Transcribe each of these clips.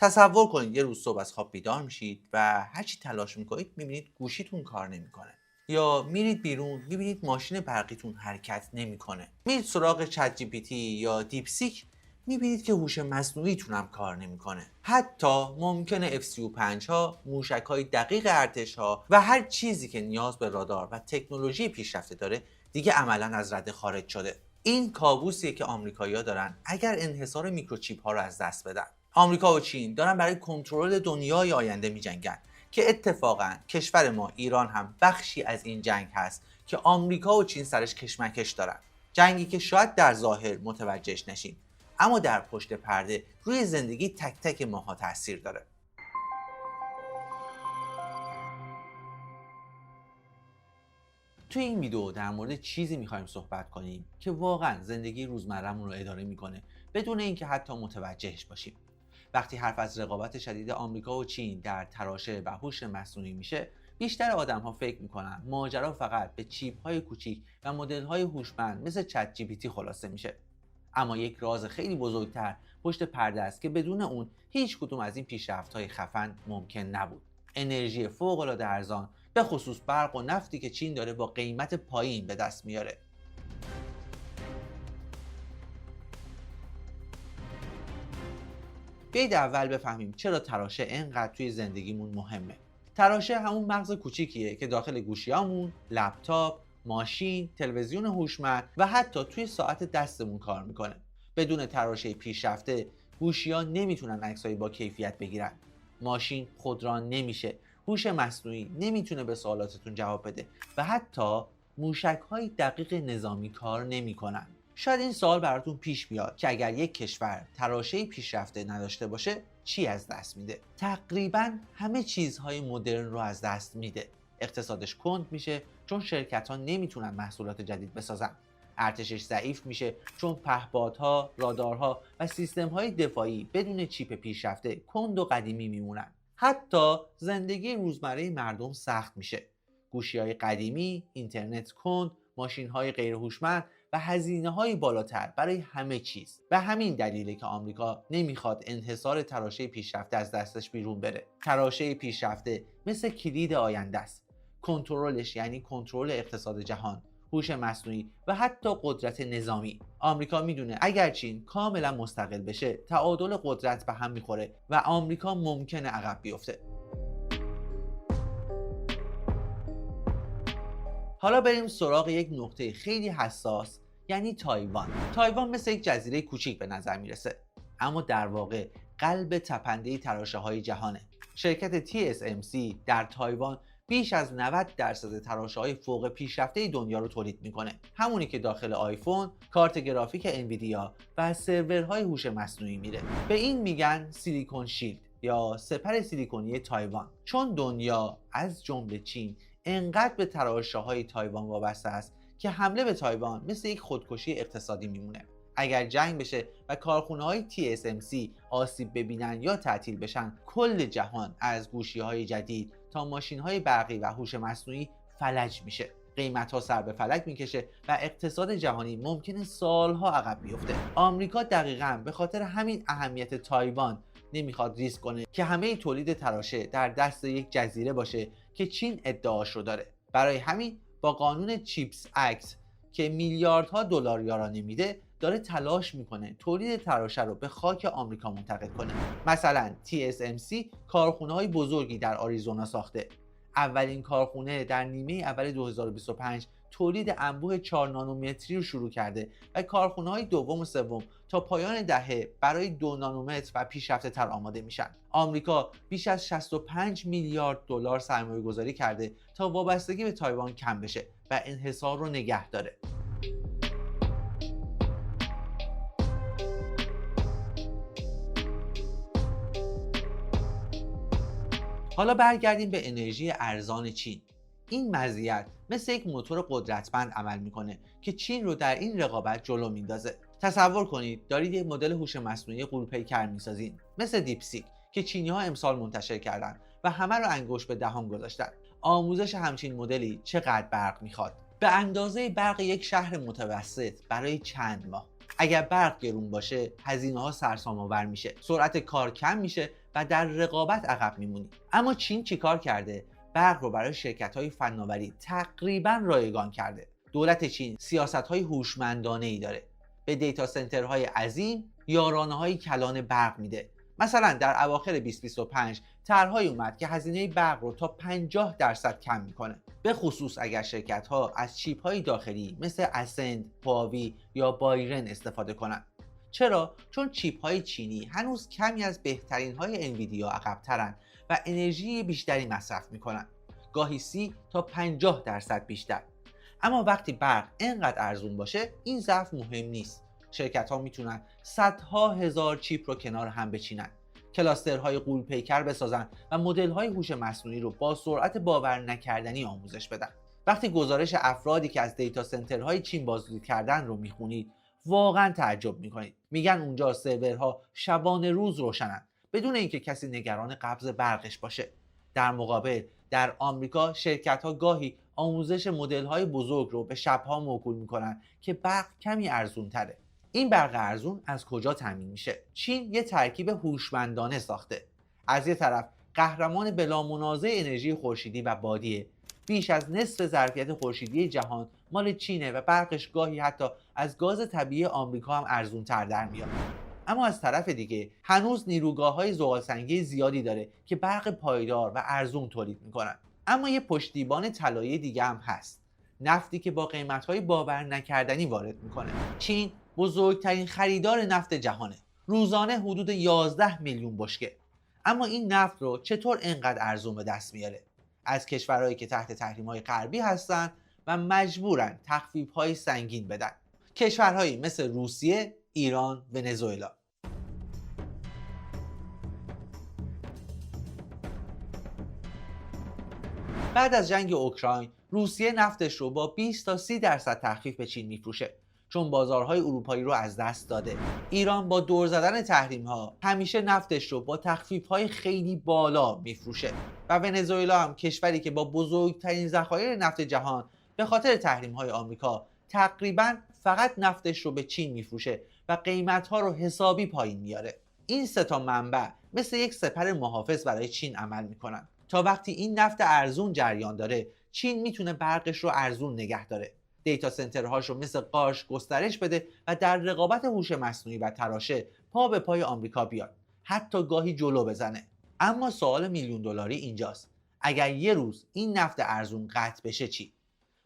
تصور کنید یه روز صبح از خواب بیدار میشید و هرچی تلاش میکنید میبینید گوشیتون کار نمیکنه، یا میرید بیرون میبینید ماشین برقیتون حرکت نمیکنه. میرید سراغ چت جی پی تی یا دیپسیک، میبینید که هوش مصنوعیتون هم کار نمیکنه. حتی ممکنه F-35 ها، موشک های دقیق ارتش ها و هر چیزی که نیاز به رادار و تکنولوژی پیشرفته داره دیگه عملا از رده خارج شده. این کابوسیه که آمریکایی‌ها دارن اگر انحصار میکروچیپ ها رو از دست بدن. آمریکا و چین دارن برای کنترل دنیای آینده میجنگن که اتفاقا کشور ما ایران هم بخشی از این جنگ هست که آمریکا و چین سرش کشمکش دارن. جنگی که شاید در ظاهر متوجهش نشیم، اما در پشت پرده روی زندگی تک تک ماها تاثیر داره. توی این ویدیو در مورد چیزی میخوایم صحبت کنیم که واقعا زندگی روزمره‌مون رو اداره میکنه بدون اینکه حتی متوجهش باشیم. وقتی حرف از رقابت شدید آمریکا و چین در تراشه و هوش مصنوعی میشه، بیشتر آدم‌ها فکر میکنن ماجرا فقط به چیپ‌های کوچیک و مدل‌های هوشمند مثل چت جی پی تی خلاصه میشه. اما یک راز خیلی بزرگتر پشت پرده است که بدون اون هیچ کدوم از این پیشرفت‌های خفن ممکن نبود. انرژی فوق‌العاده ارزان، به خصوص برق و نفتی که چین داره با قیمت پایین به دست میاره. بیایید اول بفهمیم چرا تراشه اینقدر توی زندگیمون مهمه. تراشه همون مغز کوچیکیه که داخل گوشیامون، لپتاپ، ماشین، تلویزیون هوشمند و حتی توی ساعت دستمون کار میکنه. بدون تراشه پیشرفته گوشی‌ها نمیتونن عکسایی با کیفیت بگیرن، ماشین خودران نمیشه، هوش مصنوعی نمیتونه به سوالاتتون جواب بده و حتی موشک‌های دقیق نظامی کار نمیکنن. شاید این سوال براتون پیش بیاد که اگر یک کشور تراشه پیشرفته نداشته باشه چی از دست میده؟ تقریبا همه چیزهای مدرن رو از دست میده. اقتصادش کند میشه چون شرکت‌ها نمیتونن محصولات جدید بسازن. ارتشش ضعیف میشه چون پهپادها، رادارها و سیستم‌های دفاعی بدون چیپ پیشرفته کند و قدیمی میمونن. حتی زندگی روزمره مردم سخت میشه. گوشی‌های قدیمی، اینترنت کند، ماشین‌های غیر هوشمند و هزینه‌های بالاتر برای همه چیز. به همین دلیله که آمریکا نمیخواد انحصار تراشه پیشرفته از دستش بیرون بره. تراشه پیشرفته مثل کلید آینده است. کنترلش یعنی کنترل اقتصاد جهان، هوش مصنوعی و حتی قدرت نظامی. آمریکا میدونه اگر چین کاملا مستقل بشه تعادل قدرت به هم میخوره و آمریکا ممکنه عقب بیفته. حالا بریم سراغ یک نقطه خیلی حساس، یعنی تایوان. تایوان مثل یک جزیره کوچیک به نظر میرسه، اما در واقع قلب تپنده تراشه‌های جهانه. شرکت TSMC در تایوان بیش از 90% تراشه‌های فوق پیشرفته دنیا رو تولید میکنه. همونی که داخل آیفون، کارت گرافیک انویدیا و سرورهای هوش مصنوعی میره. به این میگن سیلیکون شیلد یا سپر سیلیکونی تایوان، چون دنیا از جمله چین انقدر به تراشه‌های تایوان وابسته است که حمله به تایوان مثل یک خودکشی اقتصادی میمونه. اگر جنگ بشه و کارخونه‌های TSMC آسیب ببینن یا تعطیل بشن، کل جهان از گوشی‌های جدید تا ماشین‌های برقی و هوش مصنوعی فلج میشه. قیمت‌ها سر به فلک میکشه و اقتصاد جهانی ممکنه سالها عقب بیفته. آمریکا دقیقاً به خاطر همین اهمیت تایوان نمیخواد ریسک کنه که همه تولید تراشه در دست یک جزیره باشه که چین ادعاش رو داره. برای همین با قانون چیپس اکت که میلیاردها دلار یارانه میده داره تلاش میکنه تولید تراشه رو به خاک آمریکا منتقل کنه. مثلا TSMC کارخونه‌های بزرگی در آریزونا ساخته. اولین کارخونه در نیمه اول 2025 تولید انبوه 4 نانومتری رو شروع کرده و کارخونه‌های دوم و سوم تا پایان دهه برای 2 نانومتر و پیشرفته تر آماده میشن. آمریکا بیش از 65 میلیارد دلار سرمایه گذاری کرده تا وابستگی به تایوان کم بشه و انحصار رو نگه داره. حالا برگردیم به انرژی ارزان چین. این مزیت مثل یک موتور قدرتمند عمل میکنه که چین رو در این رقابت جلو میندازه. تصور کنید دارید یک مدل هوش مصنوعی غول‌پیکر میسازین مثل دیپسیک که چینی‌ها امسال منتشر کردن و همه رو انگشت به دهان گذاشتن. آموزش همچین مدلی چقدر برق میخواد؟ به اندازه برق یک شهر متوسط برای چند ماه. اگر برق گرون باشه هزینه‌ها سرسام‌آور میشه، سرعت کار کم میشه و در رقابت عقب میمونی. اما چین چیکار کرده؟ برق رو برای شرکت‌های فناوری تقریباً رایگان کرده. دولت چین سیاست‌های هوشمندانه‌ای داره. به دیتا سنترهای عظیم یارانه‌های کلان برق میده. مثلا در اواخر 2025 طرح‌هایی اومد که هزینه برق رو تا 50% کم میکنه، به خصوص اگر شرکت‌ها از چیپ‌های داخلی مثل اسند، هواوی یا بایرن استفاده کنند. چرا؟ چون چیپ‌های چینی هنوز کمی از بهترین‌های انویدیا عقب‌ترن و انرژی بیشتری مصرف میکنن، گاهی 30 تا 50% بیشتر. اما وقتی برق انقدر ارزون باشه این ضعف مهم نیست. شرکت ها میتونن صدها هزار چیپ رو کنار هم بچینن، کلاسترهای غول پیکر بسازن و مدل های هوش مصنوعی رو با سرعت باور نکردنی آموزش بدن. وقتی گزارش افرادی که از دیتا سنترهای چین بازدید کردن رو میخونید واقعا تعجب میکنید. میگن اونجا سرورها شبانه روز روشنن بدون اینکه کسی نگران قبض برقش باشه. در مقابل در آمریکا شرکت‌ها گاهی آموزش مدل‌های بزرگ رو به شب‌ها موکول می‌کنن که برق کمی ارزون‌تره. این برق ارزون از کجا تامین میشه؟ چین یه ترکیب هوشمندانه ساخته. از یه طرف قهرمان بلامنازع انرژی خورشیدی و بادیه. بیش از نصف ظرفیت خورشیدی جهان مال چینه و برقش گاهی حتی از گاز طبیعی آمریکا هم ارزون‌تر در میاد. اما از طرف دیگه هنوز نیروگاه‌های زغال‌سنگی زیادی داره که برق پایدار و ارزون تولید میکنن. اما یه پشتیبان طلایی دیگه هم هست، نفتی که با قیمت‌های باور نکردنی وارد میکنه. چین بزرگترین خریدار نفت جهانه، روزانه حدود 11 میلیون بشکه. اما این نفت رو چطور انقدر ارزون به دست میاره؟ از کشورهایی که تحت تحریم‌های غربی هستن و مجبورن تخفیف‌های سنگین بدن. کشورهایی مثل روسیه، ایران، ونزوئلا. بعد از جنگ اوکراین روسیه نفتش رو با 20 تا 30% تخفیف به چین میفروشه، چون بازارهای اروپایی رو از دست داده. ایران با دور زدن تحریم ها همیشه نفتش رو با تخفیف های خیلی بالا میفروشه و ونزوئلا هم کشوری که با بزرگترین ذخایر نفت جهان به خاطر تحریم های آمریکا تقریبا فقط نفتش رو به چین میفروشه و قیمت ها رو حسابی پایین میاره. این سه تا منبع مثل یک سپر محافظ برای چین عمل میکنن. تا وقتی این نفت ارزون جریان داره چین میتونه برقش رو ارزون نگه داره، دیتا سنترهاش رو مثل قارش گسترش بده و در رقابت هوش مصنوعی و تراشه پا به پای آمریکا بیاد، حتی گاهی جلو بزنه. اما سوال میلیون دلاری اینجاست، اگر یه روز این نفت ارزون قطع بشه چی؟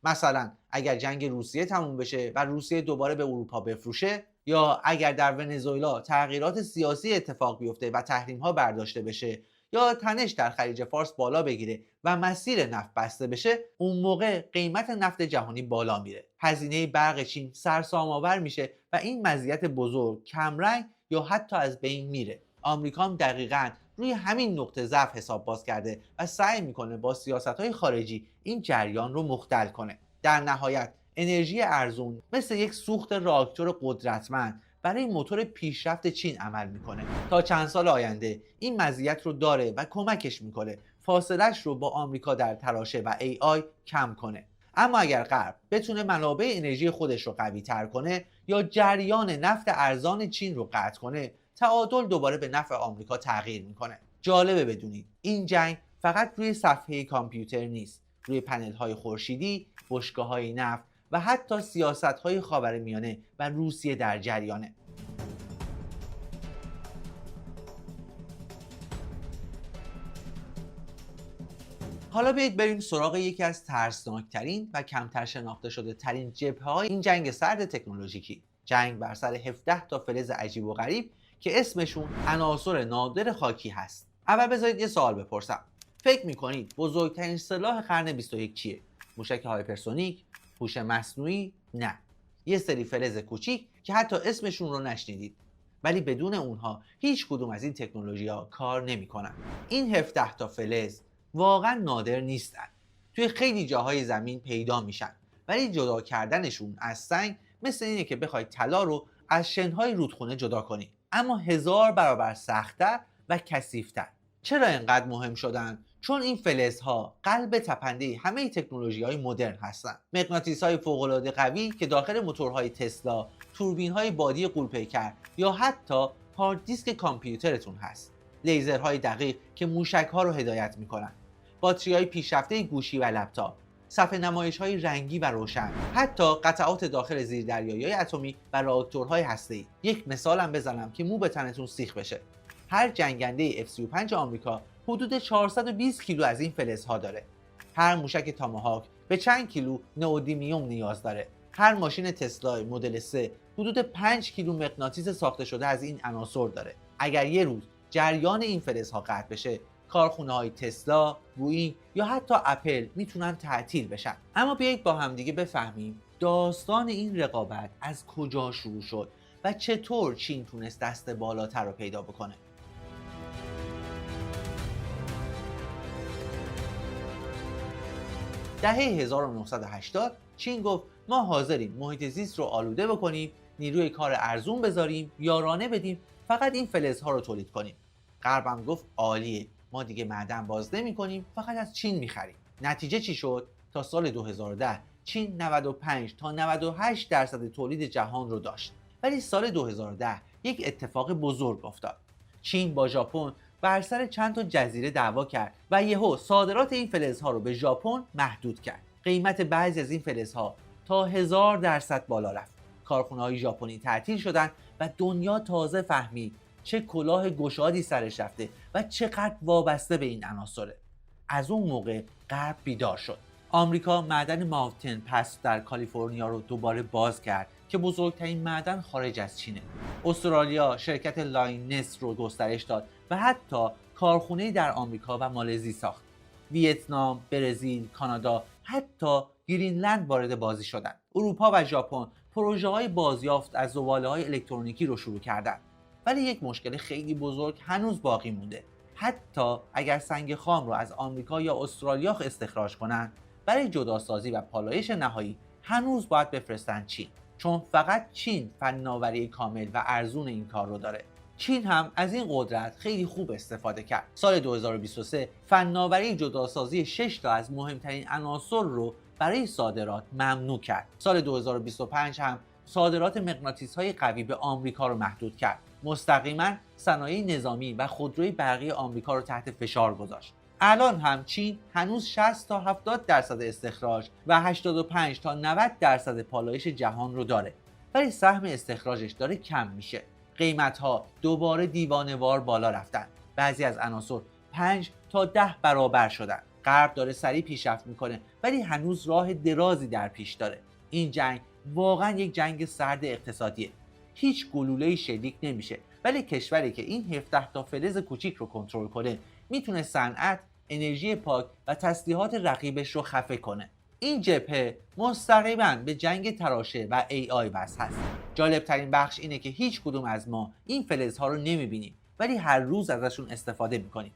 مثلا اگر جنگ روسیه تموم بشه و روسیه دوباره به اروپا بفروشه، یا اگر در ونزوئلا تغییرات سیاسی اتفاق بیفته و تحریم ها برداشته بشه، یا تنش در خلیج فارس بالا بگیره و مسیر نفت بسته بشه، اون موقع قیمت نفت جهانی بالا میره، هزینه برق چین سرسام‌آور میشه و این مزیت بزرگ کمرنگ یا حتی از بین میره. آمریکا هم دقیقاً روی همین نقطه ضعف حساب باز کرده و سعی میکنه با سیاست‌های خارجی این جریان رو مختل کنه. در نهایت انرژی ارزون مثل یک سوخت راکتور قدرتمند برای موتور پیشرفت چین عمل میکنه. تا چند سال آینده این مزیت رو داره و کمکش میکنه فاصلش رو با آمریکا در تراشه و AI کم کنه. اما اگر غرب بتونه منابع انرژی خودش رو قوی تر کنه یا جریان نفت ارزان چین رو قطع کنه، تعادل دوباره به نفع آمریکا تغییر میکنه. جالبه بدونید این جنگ فقط روی صفحه کامپیوتر نیست، روی پنل های خورشیدی، بشکه های نفت و حتی سیاست های خاورمیانه و روسیه در جریانه. حالا بیایید بریم سراغ یکی از ترسناکترین و کمتر شناخته شده ترین جبهه‌های این جنگ سرد تکنولوژیکی، جنگ بر سر 17 تا فلز عجیب و غریب که اسمشون عناصر نادر خاکی هست. اول بذارید یه سوال بپرسم، فکر میکنید بزرگترین سلاح قرن 21 چیه؟ موشک هایپرسونیک؟ هوش مصنوعی؟ نه، یه سری فلز کوچیک که حتی اسمشون رو نشنیدید، ولی بدون اونها هیچ کدوم از این تکنولوژی‌ها کار نمی‌کنن. این 17 تا فلز واقعا نادر نیستن، توی خیلی جاهای زمین پیدا میشن، ولی جدا کردنشون از سنگ مثل اینه که بخواید طلا رو از شنهای رودخونه جدا کنید، اما 1000 برابر سخت‌تر و کثیف‌تر. چرا اینقدر مهم شدن؟ چون این فلزها قلب تپنده همه تکنولوژی‌های مدرن هستند. مغناطیس‌های فوق‌العاده قوی که داخل موتورهای تسلا، توربین‌های بادی غول‌پیکر یا حتی هارد دیسک کامپیوترتون هست. لیزرهای دقیق که موشک‌ها رو هدایت می‌کنن. باتری‌های پیشرفته گوشی و لپتاپ، صفحه نمایش‌های رنگی و روشن، حتی قطعات داخل زیردریایی‌های اتمی و راکتورهای هسته‌ای. یک مثالم بزنم که مو به تنتون سیخ بشه. هر جنگنده F-35 آمریکا حدود 420 کیلو از این فلزها داره. هر موشک تاماهاک به چند کیلو نئودیمیوم نیاز داره. هر ماشین تسلا مدل 3 حدود 5 کیلو مغناطیس ساخته شده از این عناصر داره. اگر یه روز جریان این فلزها قطع بشه، کارخونه‌های تسلا، بوئینگ یا حتی اپل میتونن تعطیل بشن. اما بیایید با همدیگه بفهمیم داستان این رقابت از کجا شروع شد و چطور چین تونست دست بالاتر رو پیدا بکنه. دهه 1980 چین گفت ما حاضریم محیط زیست رو آلوده بکنیم، نیروی کار ارزون بذاریم، یارانه بدیم، فقط این فلزها رو تولید کنیم. غرب هم گفت عالیه، ما دیگه معدن باز نمی‌کنیم، فقط از چین می‌خریم. نتیجه چی شد؟ تا سال 2010 چین 95 تا 98 درصد تولید جهان رو داشت. ولی سال 2010 یک اتفاق بزرگ افتاد. چین با ژاپن بر سر چند تا جزیره دعوا کرد و یهو صادرات این فلزها رو به ژاپن محدود کرد. قیمت بعضی از این فلزها تا 1000% بالا رفت. کارخونه‌های ژاپنی تعطیل شدند و دنیا تازه فهمید چه کلاه گشادی سرش رفته و چقدر وابسته به این عناصره. از اون موقع غرب بیدار شد. آمریکا معدن ماونتن پس در کالیفرنیا رو دوباره باز کرد که بزرگترین معدن خارج از چینه. استرالیا شرکت لاینس رو گسترش داد و حتی کارخونه‌ای در آمریکا و مالزی ساخت. ویتنام، برزیل، کانادا، حتی گرینلند وارد بازی شدند. اروپا و ژاپن پروژه‌های بازیافت از زباله‌های الکترونیکی رو شروع کردند. ولی یک مشکل خیلی بزرگ هنوز باقی مونده. حتی اگر سنگ خام رو از آمریکا یا استرالیا استخراج کنن، برای جداسازی و پالایش نهایی هنوز باید بفرستن چین، چون فقط چین فناوری کامل و ارزون این کار رو داره. چین هم از این قدرت خیلی خوب استفاده کرد. سال 2023 فناوری جداسازی 6 تا از مهمترین عناصر رو برای صادرات ممنوع کرد. سال 2025 هم صادرات مغناطیس‌های قوی به آمریکا رو محدود کرد. مستقیما صنایع نظامی و خودروی برقی آمریکا رو تحت فشار گذاشت. الان هم چین هنوز 60 تا 70% استخراج و 85 تا 90% پالایش جهان رو داره، ولی سهم استخراجش داره کم میشه. قیمت‌ها دوباره دیوانه‌وار بالا رفتن. بعضی از عناصر 5 تا 10 برابر شدن. غرب داره سریع پیشرفت میکنه ولی هنوز راه درازی در پیش داره. این جنگ واقعا یک جنگ سرد اقتصادیه. هیچ گلوله‌ای شلیک نمیشه، ولی کشوری که این 17 تا فلز کوچیک رو کنترل کنه میتونه صنعت، انرژی پاک و تسلیحات رقیبش رو خفه کنه. این جبهه مستقیما به جنگ تراشه و AI وصل هست. جالب ترین بخش اینه که هیچ کدوم از ما این فلزها رو نمیبینیم، ولی هر روز ازشون استفاده میکنیم.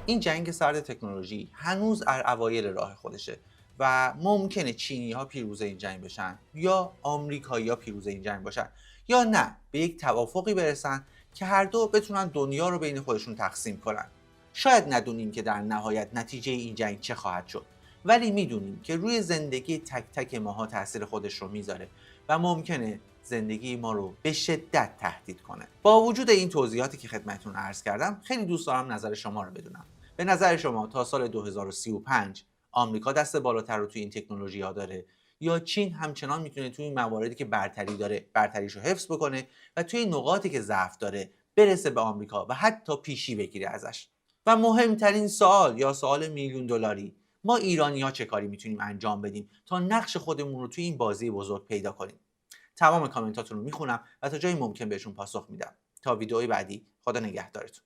این جنگ سرد تکنولوژی هنوز در اوایل راه خودشه و ممکنه چینی ها پیروز این جنگ بشن یا آمریکایی ها پیروز این جنگ باشن، یا نه به یک توافقی برسن که هر دو بتونن دنیا رو بین خودشون تقسیم کنن. شاید ندونیم که در نهایت نتیجه این جنگ چه خواهد شد، ولی میدونیم که روی زندگی تک تک ماها تاثیر خودش رو میذاره و ممکنه زندگی ما رو به شدت تهدید کنه. با وجود این توضیحاتی که خدمتتون عرض کردم، خیلی دوست دارم نظر شما رو بدونم. به نظر شما تا سال 2035 آمریکا دست بالاتر رو توی این تکنولوژی ها داره، یا چین همچنان میتونه توی این مواردی که برتری داره برتریشو حفظ بکنه و توی نقاطی که ضعف داره برسه به آمریکا و حتی پیشی بگیره ازش؟ و مهمترین سوال یا سوال میلیون دلاری، ما ایرانی‌ها چه کاری میتونیم انجام بدیم تا نقش خودمون رو توی این بازی بزرگ پیدا کنیم؟ تمام کامنتاتون رو میخونم و تا جایی ممکن بهشون پاسخ میدم. تا ویدئوی بعدی، خدا نگهدارتون.